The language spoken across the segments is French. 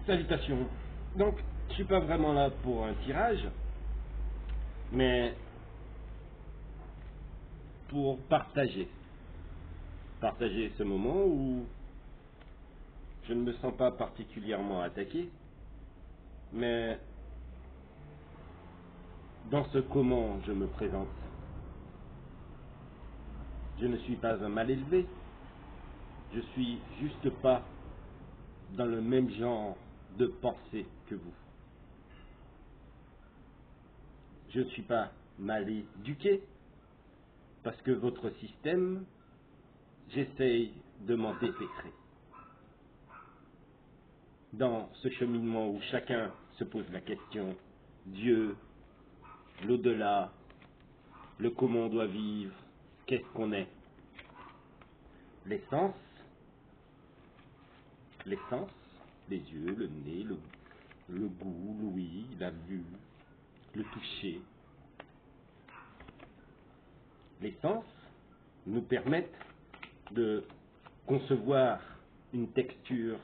Salutations. Donc, je suis pas vraiment là pour un tirage, mais pour partager. Partager ce moment où je ne me sens pas particulièrement attaqué, mais dans ce comment je me présente, je ne suis pas un mal élevé, je suis juste pas dans le même genre de pensée que vous. Je ne suis pas mal éduqué, parce que votre système, j'essaye de m'en dépêtrer. Dans ce cheminement où chacun se pose la question, Dieu, l'au-delà, le comment on doit vivre, qu'est-ce qu'on est. L'essence, les yeux, le nez, le goût, l'ouïe, la vue, le toucher. Les sens nous permettent de concevoir une texture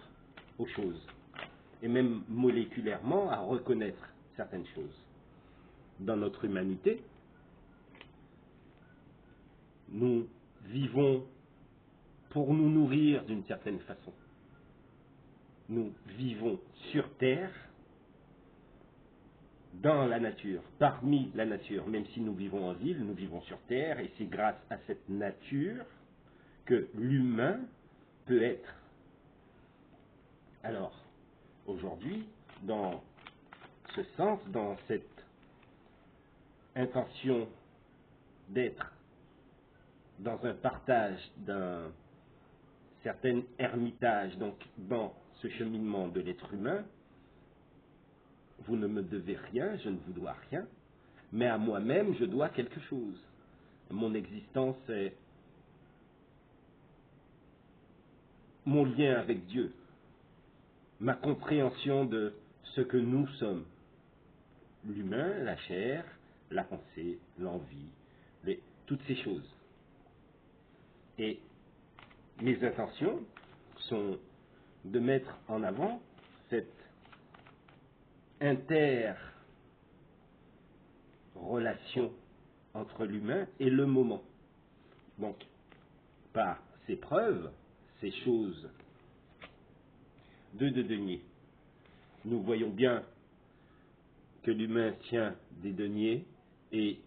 aux choses et même moléculairement à reconnaître certaines choses. Dans notre humanité, nous vivons pour nous nourrir d'une certaine façon. Nous vivons sur Terre, dans la nature, parmi la nature. Même si nous vivons en ville, nous vivons sur Terre, et c'est grâce à cette nature que l'humain peut être. Alors, aujourd'hui, dans ce sens, dans cette intention d'être dans un partage d'un certain ermitage, donc dans ce cheminement de l'être humain, vous ne me devez rien, je ne vous dois rien, mais à moi-même, je dois quelque chose. Mon existence est mon lien avec Dieu, ma compréhension de ce que nous sommes. L'humain, la chair, la pensée, l'envie, toutes ces choses. Et mes intentions sont de mettre en avant cette interrelation entre l'humain et le moment. Donc, par ces preuves, ces choses de deniers, nous voyons bien que l'humain tient des deniers et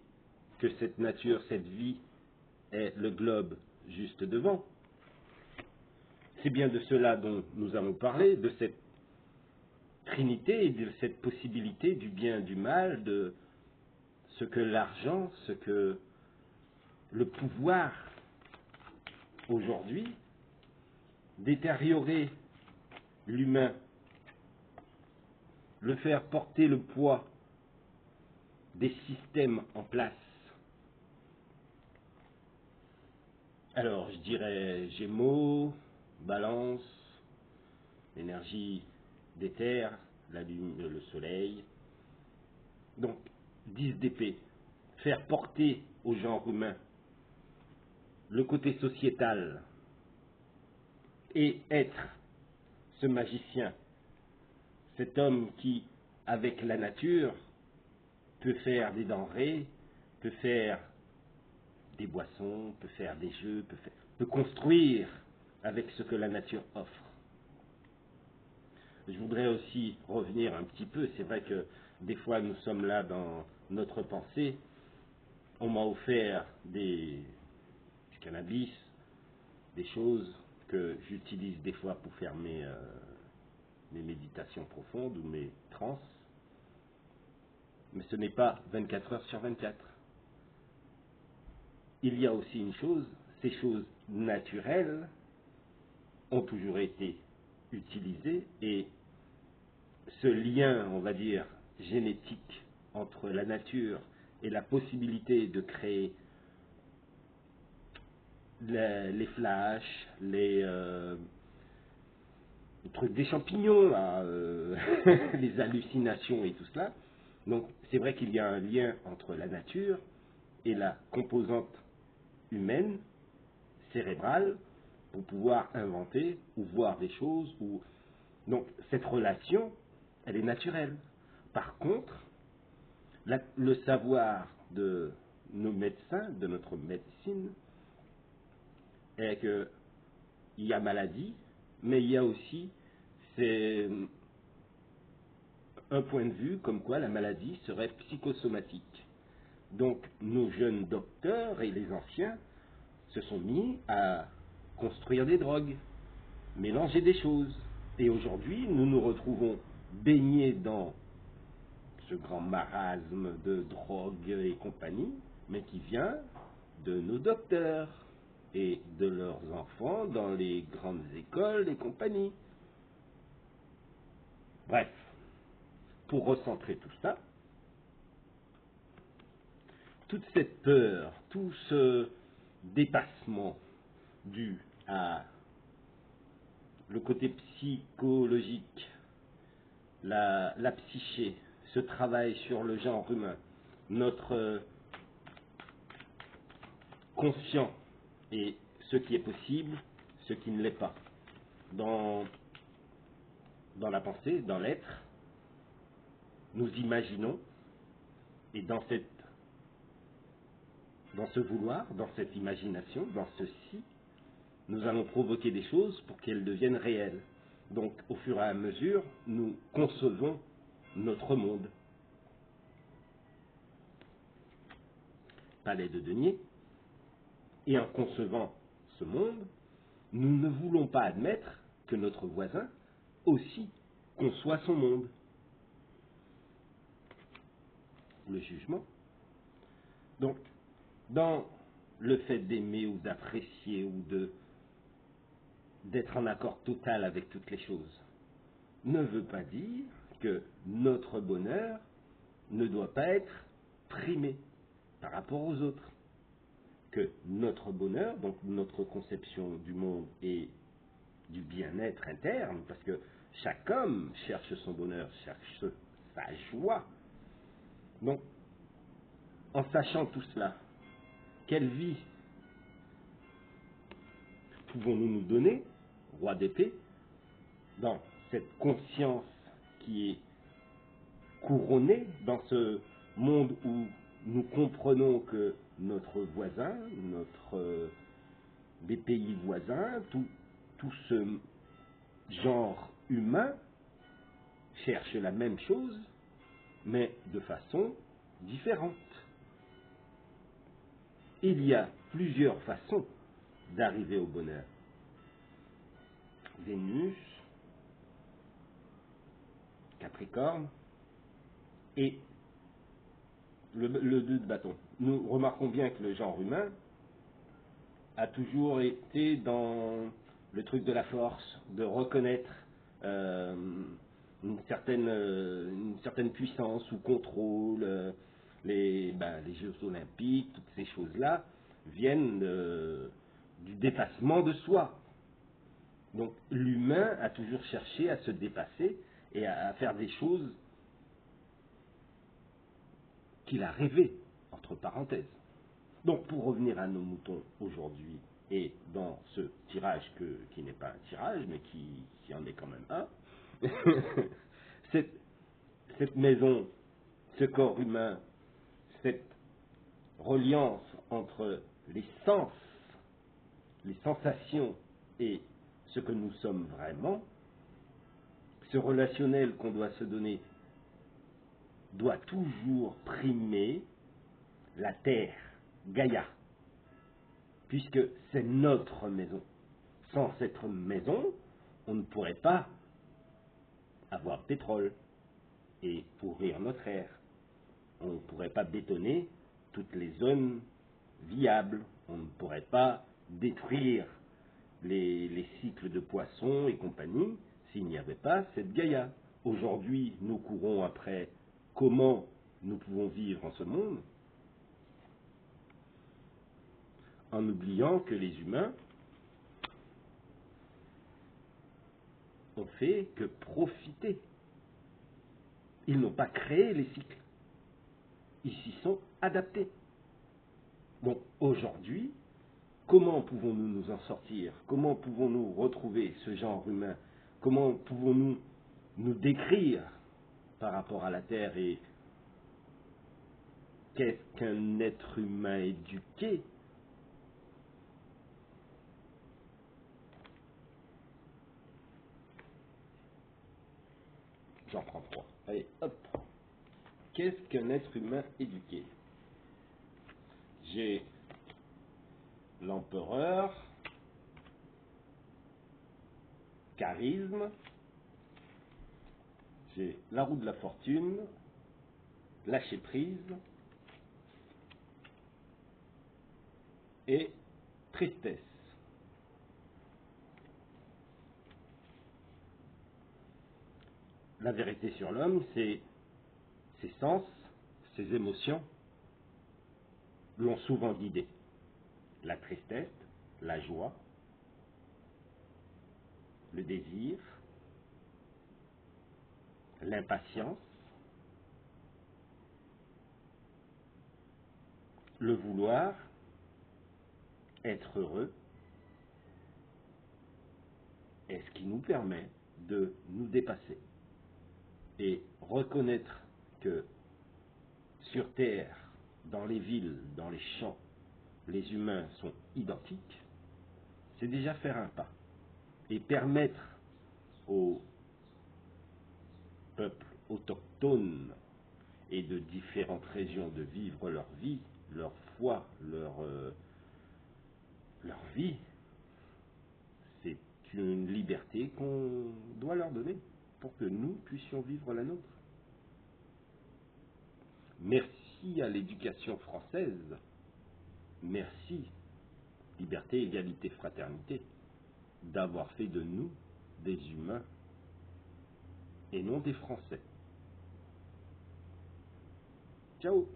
que cette nature, cette vie est le globe juste devant. C'est bien de cela dont nous allons parler, de cette trinité et de cette possibilité du bien et du mal, de ce que l'argent, ce que le pouvoir aujourd'hui, détériorer l'humain, le faire porter le poids des systèmes en place. Alors, je dirais Gémeaux, Balance, l'énergie des terres, la lune, le soleil. Donc, 10 d'épée, faire porter au genre humain le côté sociétal et être ce magicien, cet homme qui, avec la nature, peut faire des denrées, peut faire des boissons, peut faire des jeux, peut construire avec ce que la nature offre. Je voudrais aussi revenir un petit peu, c'est vrai que des fois nous sommes là dans notre pensée, on m'a offert du cannabis, des choses que j'utilise des fois pour faire mes méditations profondes ou mes trans, mais ce n'est pas 24 heures sur 24. Il y a aussi une chose, ces choses naturelles ont toujours été utilisées et ce lien, on va dire, génétique entre la nature et la possibilité de créer les flashs, les trucs des champignons, là, les hallucinations et tout cela. Donc c'est vrai qu'il y a un lien entre la nature et la composante humaine, cérébrale, pour pouvoir inventer ou voir des choses ou Donc cette relation, elle est naturelle. Par contre, le savoir de nos médecins, de notre médecine, est qu'il y a maladie, mais il y a aussi c'est un point de vue comme quoi la maladie serait psychosomatique. Donc nos jeunes docteurs et les anciens se sont mis à construire des drogues, mélanger des choses. Et aujourd'hui, nous nous retrouvons baignés dans ce grand marasme de drogue et compagnie, mais qui vient de nos docteurs et de leurs enfants dans les grandes écoles et compagnie. Bref, pour recentrer tout ça, toute cette peur, tout ce dépassement dû à le côté psychologique, la psyché, ce travail sur le genre humain, notre conscient et ce qui est possible, ce qui ne l'est pas. Dans la pensée, dans l'être, nous imaginons, et dans ce vouloir, dans cette imagination, dans ceci, nous allons provoquer des choses pour qu'elles deviennent réelles. Donc, au fur et à mesure, nous concevons notre monde. Palais de denier. Et en concevant ce monde, nous ne voulons pas admettre que notre voisin aussi conçoit son monde. Le jugement. Donc, dans le fait d'aimer ou d'apprécier ou d'être en accord total avec toutes les choses, ne veut pas dire que notre bonheur ne doit pas être primé par rapport aux autres. Que notre bonheur, donc notre conception du monde et du bien-être interne, parce que chaque homme cherche son bonheur, cherche sa joie. Donc, en sachant tout cela, quelle vie pouvons-nous nous donner, roi d'épée, dans cette conscience qui est couronnée dans ce monde où nous comprenons que notre voisin, des pays voisins, tout ce genre humain cherche la même chose, mais de façon différente. Il y a plusieurs façons d'arriver au bonheur. Vénus, Capricorne et le 2 de bâton. Nous remarquons bien que le genre humain a toujours été dans le truc de la force, de reconnaître une certaine puissance ou contrôle. Les Jeux olympiques, toutes ces choses-là viennent du dépassement de soi. Donc l'humain a toujours cherché à se dépasser et à faire des choses qu'il a rêvé, entre parenthèses. Donc pour revenir à nos moutons aujourd'hui, et dans ce tirage qui n'est pas un tirage, mais qui en est quand même un, cette maison, ce corps humain, cette reliance entre les sens, les sensations et ce que nous sommes vraiment, ce relationnel qu'on doit se donner doit toujours primer la terre, Gaïa, puisque c'est notre maison. Sans cette maison, on ne pourrait pas avoir de pétrole et pourrir notre air. On ne pourrait pas bétonner toutes les zones viables. On ne pourrait pas détruire les cycles de poissons et compagnie s'il n'y avait pas cette Gaïa. Aujourd'hui, nous courons après comment nous pouvons vivre en ce monde, en oubliant que les humains ont fait que profiter. Ils n'ont pas créé les cycles. Ils s'y sont adaptés. Donc aujourd'hui, comment pouvons-nous nous en sortir? Comment pouvons-nous retrouver ce genre humain? comment pouvons-nous nous décrire par rapport à la Terre et qu'est-ce qu'un être humain éduqué? J'en prends 3. Allez, hop. Qu'est-ce qu'un être humain éduqué? J'ai l'empereur, charisme, j'ai la roue de la fortune, lâcher prise et tristesse. La vérité sur l'homme, c'est ses sens, ses émotions l'ont souvent guidé. La tristesse, la joie, le désir, l'impatience, le vouloir, être heureux, est ce qui nous permet de nous dépasser et reconnaître que sur Terre, dans les villes, dans les champs, les humains sont identiques, c'est déjà faire un pas et permettre aux peuples autochtones et de différentes régions de vivre leur vie, leur foi, leur vie. C'est une liberté qu'on doit leur donner pour que nous puissions vivre la nôtre. Merci à l'éducation française. Merci, liberté, égalité, fraternité, d'avoir fait de nous des humains et non des Français. Ciao!